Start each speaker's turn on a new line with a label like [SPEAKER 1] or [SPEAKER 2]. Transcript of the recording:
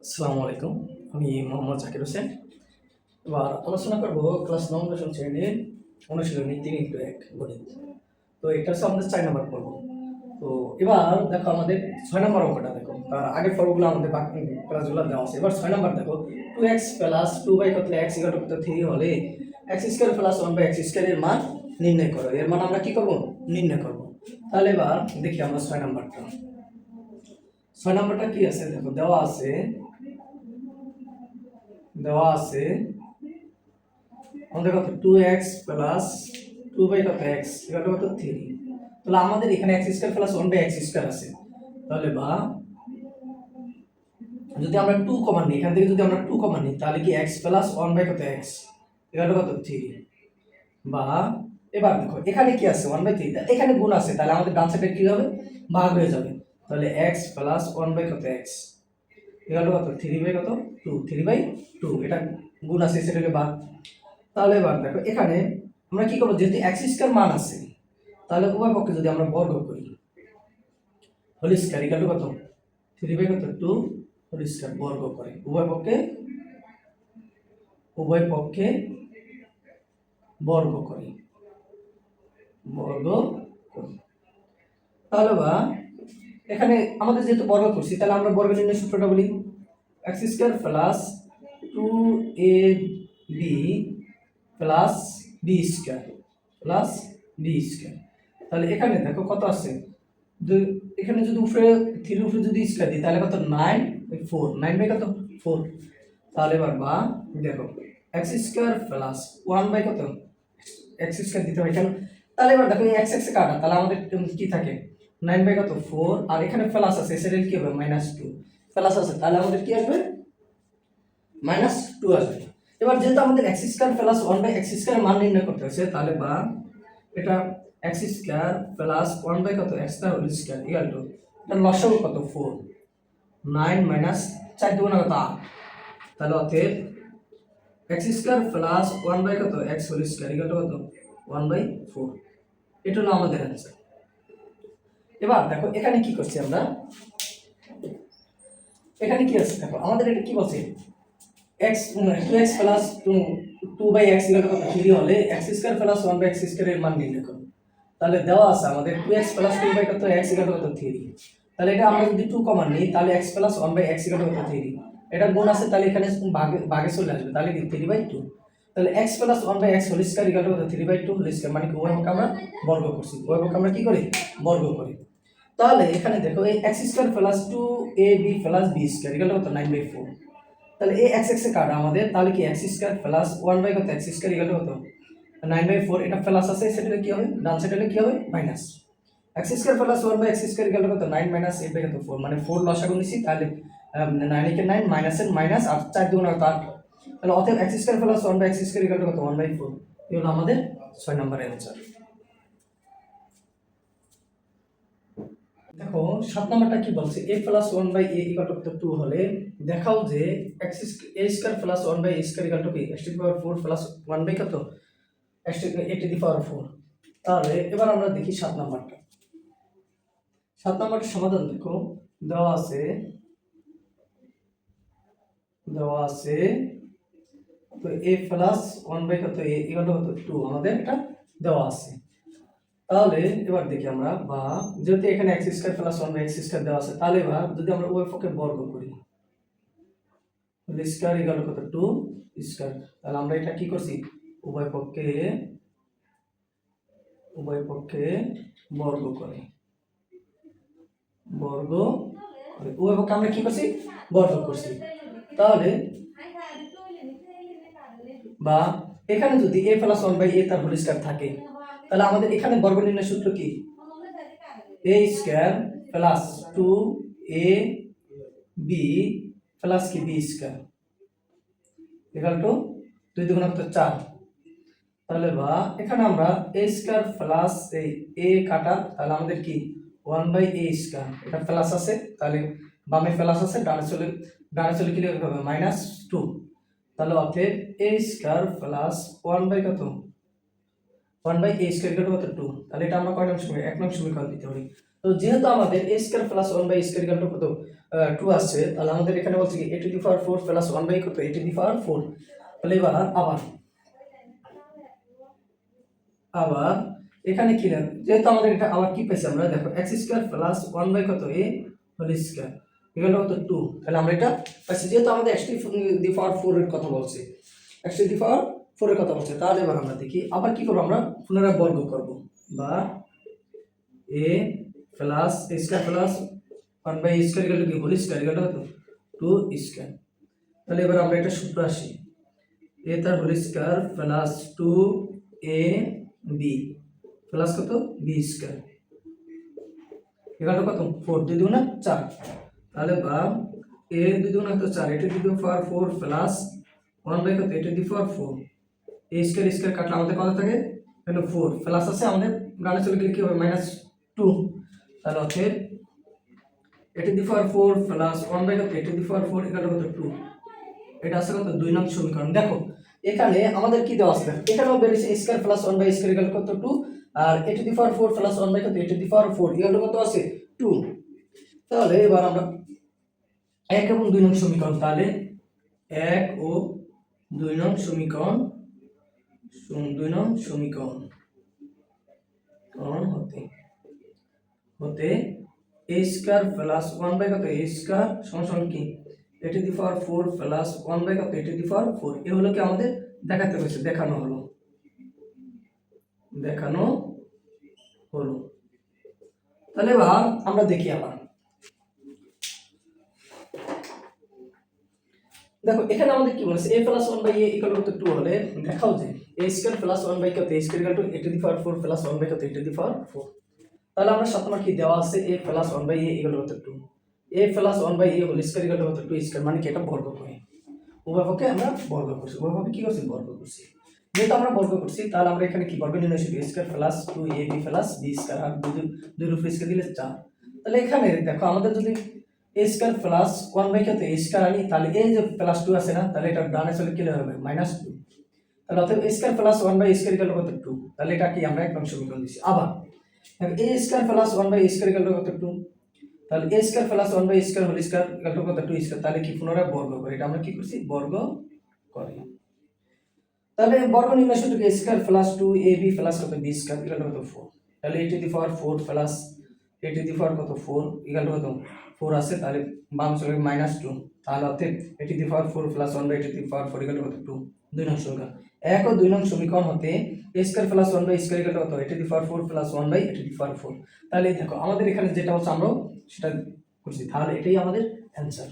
[SPEAKER 1] আসসালামু আলাইকুম। আমি মোহাম্মদ জাকির হোসেন। এবার আলোচনা করব ক্লাস ৯ দশম শ্রেণীর অনুশীলনী ৩x১ গণিত। তো এটা হচ্ছে আমাদের ৪ নাম্বার পর্ব। তো এবার দেখো আমাদের ৬ নাম্বার অঙ্কটা দেখো। তার আগের পর্বগুলো আমাদের বাকি ক্লাসগুলো দেওয়া আছে। এবার ৬ নাম্বার দেখো 2x প্লাস 2y কত x কত 3 হলে x square plus 1/x square এর মান নির্ণয় করো। এর মান আমরা কি করব? নির্ণয় করব। তাহলে এবার দেখি আমরা ৬ নাম্বারটা। ৬ নাম্বারটা কি আছে দেখো দেওয়া আছে আমাদের কত 2x প্লাস 2 কত x কত 3। তাহলে আমাদের এখানে x square plus 1/x square আছে। তাহলে বা যদি আমরা 2 কমন নিই, এখান থেকে যদি আমরা 2 কমন নিই তাহলে কি x প্লাস 1 কত x কত 3। বা এবার দেখো এখানে কি আছে 1/3, এখানে গুণ আছে, তাহলে আমাদের ডান সাইডে কি হবে? ভাগ হয়ে যাবে। তাহলে x প্লাস 1 কত x কত 3 কত 2 3/2, এটা গুণ আছে সেটাকে ভাগ। তাহলে এবার দেখো এখানে আমরা কি করব, যেহেতু x স্কয়ার মান আছে তাহলে উভয় পক্ষে যদি আমরা বর্গ করি হোল স্কয়ার কত 3 কত 2 হোল স্কয়ার বর্গ করে উভয় পক্ষে বর্গ করি তাহলে বা এখানে আমাদের যেহেতু বর্গ করছি তাহলে আমরা বর্গ নির্ণয় সূত্রটা বলি x square plus 2ab plus b square তাহলে এখানে দেখো কত আছে, এখানে যদি উপরে 3 উপরে যদি স্কয়ার দিই তাহলে কত 9 কত 4। তাহলে এবার বা দেখো x স্কয়ার প্লাস 1 কত x স্কয়ার দিতে হয় কেন? তাহলে এবার দেখো এই x x কাটা, তাহলে আমাদের কি থাকে 9 কত 4, আর এখানে প্লাস আছে সেটা কি হবে -2 প্লাস আছে, তাহলে আমাদের কি আসবে -2 আসবে। এবার যেহেতু আমাদের x square plus 1/x square মান নির্ণয় করতে হয়েছে তাহলে বা এটা x স্কয়ার প্লাস 1 কত x square whole square equal to এটা লসাগু কত 4 9 মাইনাস 4 দুগুণ কত 8, তাহলে অতএব x স্কয়ার প্লাস 1 কত x whole square equal to কত 1/4। এটা হলো আমাদের অ্যানসার। এবার দেখো এখানে কি করছি আমরা, এখানে কি আছে দেখো আমাদের এটা কি বলছে x 2x plus 2/x equal to 3 হলে x square plus 1/x square এর মান নির্ণয় করো। তাহলে দেওয়া আছে আমাদের 2x প্লাস 2 কত x ইকুয়াল টু 3। তাহলে এটা আমরা যদি 2 কমন নিই তাহলে x plus 1/x equal to 3, এটা গুণ আছে তাহলে এখানে ভাগে চলে আসবে, তাহলে কি 3/2। তাহলে x plus 1/x whole square equal to 3/2 whole square, মানে কি উভয় পক্ষে আমরা বর্গ করছি, উভয় পক্ষে আমরা কি করি বর্গ করি। তাহলে এখানে দেখো এই x square plus 2ab plus b square equal two 9/4। তাহলে এই x x এ কাটা আমাদের, তাহলে কি x স্কয়ার প্লাস 1 কত x স্কয়ার ইকুয়াল টু কত 9/4, এটা প্লাস আছে সেটা কি হবে ডান সাইডে কি হবে minus x square plus 1/x square equal to কত 9 মাইনাস 8 কত 4, মানে 4 লসাগু নিছি, তাহলে 9 কে 9 মাইনাসের মাইনাস আর 4 দুগুণ কত 8, তাহলে অতএব x square plus 1/x square equal to কত 1/4। এই হলো আমাদের 6 নম্বরের অ্যানসার। দেখো 7 নাম্বারটা কি বলছে a plus 1/a equal to 2 হলে দেখাও যে x a square plus 1/a square equal to কি x two the power 4 plus 1 কত x টু দি পাওয়ার 4। তাহলে এবার আমরা দেখি 7 নাম্বারটা। 7 নাম্বারটার সমাধান দেখো দেওয়া আছে তো a প্লাস 1 কত a ইকুয়াল টু কত 2 আমাদের এটা দেওয়া আছে। তাহলে এবার দেখি আমরা, বা যেহেতু এখানে x square plus 1/x square দেওয়া আছে তাহলে এবার যদি আমরা উভয় পক্ষে বর্গ করি হোল স্কয়ার ইকুয়াল কত 2 স্কয়ার, তাহলে আমরা এটা কি করছি উভয় পক্ষে বর্গ করে উভয় পক্ষে আমরা কি করছি বর্গ করছি। তাহলে বা এখানে যদি a প্লাস 1/a তার হোল স্কয়ার থাকে তাহলে আমাদের এখানে বর্গ নির্ণয় সূত্র কি a square plus 2ab plus কি b স্কয়ার ইকুয়াল টু 2 দুগুণ কত 4। তাহলে বা এখানে আমরা a স্কয়ার প্লাস এই a কাটা, তাহলে আমাদের কি 1/a স্কয়ার, এটা প্লাস আছে তাহলে বামে প্লাস আছে ডানে চলে কি লিখতে হবে -2। তাহলে অতএব a স্কয়ার প্লাস 1 কত 1/a স্কয়ার ইকুয়াল টু কত 2। তাহলে এটা আমরা কয় নং সমীকরণ 1 নং সমীকরণ দিতে পারি। তো যেহেতু আমাদের a square plus 1 by square equal to কত 2 আসছে, তাহলে আমাদের এখানে বলছে কি a to the power 4 plus 1 by কত a টু দি পাওয়ার 4। তাহলে এবার আবার এখানে কি না, যেহেতু আমাদের এটা আবার কি পেয়েছি আমরা, দেখো x স্কয়ার প্লাস 1 বাই কত a whole square equal to কত 2। তাহলে আমরা এটা পাইছি, যেহেতু আমাদের x টু দি পাওয়ার 4 এর কথা বলছে, x টু দি পাওয়ার 4 এর কথা বলছে। তাহলে এবার আমরা দেখি আবার কি করব, আমরা পুনরায় বর্গ করব, বা a plus a square plus 1 by square equal to কি হোল স্কয়ার ইকুয়াল টু কত 2 স্কয়ার। তাহলে এবার আমরা এটা সূত্র আসি, a তার whole square plus 2 a b plus কত b স্কয়ার ইকুয়াল টু কত 4, 2 দুগুণে 4। তাহলে বা a 2 দুগুণে কত 4, এটা to the power 4 plus 1 by কত এটা to the power 4, a square square কাটলে আমাদের কত থাকে এখানে 4 প্লাস আছে, আমাদের ডানে চলে গেলে কি হবে -2। তাহলে হচ্ছে a to the power 4 plus 1 by কত a to the power 4 equal to কত 2। এটা আছে কত 2 নং সমীকরণ। দেখো এখানে আমাদের কি দেওয়া আছে, এখানেও বেরিয়েছে a square plus 1 by square equal কত 2, আর a to the power 4 plus 1 by কত a to the power 4 equal to কত আছে 2। তাহলে এবার আমরা 1 এবং 2 নং সমীকরণ, তাহলে 1 ও 2 নং সমীকরণ 2 নং সমীকরণ হতে হতে a স্কয়ার প্লাস 1 বাই কত a স্কয়ার সমান কি a to the power 4 plus 1 by কত a টু দি পাওয়ার 4, এ হলো কি আমাদের দেখাতে হয়েছে, দেখানো হলো। তাহলে এবার আমরা দেখি আবার, দেখো এখানে আমাদের কি বলেছে a plus 1 by a equal to 2 হলে দেখাও যে a স্কয়ার প্লাস 1 বাই কত a square equal to a to the power 4 plus 1 by কত a টু দি পাওয়ার 4। তাহলে আমরা 7 নম্বর কি দেওয়া আছে a plus 1 by a equal to 2, a plus 1 by a whole square equal to 2 square, মানে কি এটা বর্গ করি, উভয়পক্ষে আমরা বর্গ করছি, উভয়পক্ষে কি করছি বর্গ করছি। যেহেতু আমরা বর্গ করছি তাহলে আমরা এখানে কি বর্গ নির্ণয় শিখি, a square plus 2ab plus b square, আর দুই রূপে স্কয়ার দিলে 4। তাহলে এখানে দেখো আমাদের যদি a স্কয়ার প্লাস 1 বাই কত a স্কয়ার আনি, তাহলে এই যে প্লাস 2 আছে না, তাহলে এটা ডানে চলে কি হবে -2। তাহলে অতএব a square plus 1 by square equal কত 2। তাহলে এটা কি আমরা এক নং সমীকরণ দিছি। আবার a square plus 1 by square equal কত 2, তাহলে a square plus 1 by square whole square equal to কত 2 স্কয়ার। তাহলে কি পুনরায় বর্গ করি, এটা আমরা কি করছি বর্গ করি। তাহলে বর্গ নির্ণয় সূত্র a square plus 2ab plus কত b স্কয়ার ইকুয়াল টু কত 4। তাহলে a to the power 4 plus a to the power কত 4 ইকুয়াল টু কত 4 আছে, তাহলে বাম চলে -2। তাহলে অতএব a to the power 4 plus 1 by a to the power 4 equal to কত 2। 2 নং সমীকরণ, 1 ও 2 নং সমীকরণ হতে a square plus 1 by square equal to কত a to the power 4 plus 1 by a to the power 4। তাহলে দেখো আমাদের এখানে যেটা হচ্ছে আমরা সেটা করছি, তাহলে এটাই আমাদের অ্যানসার।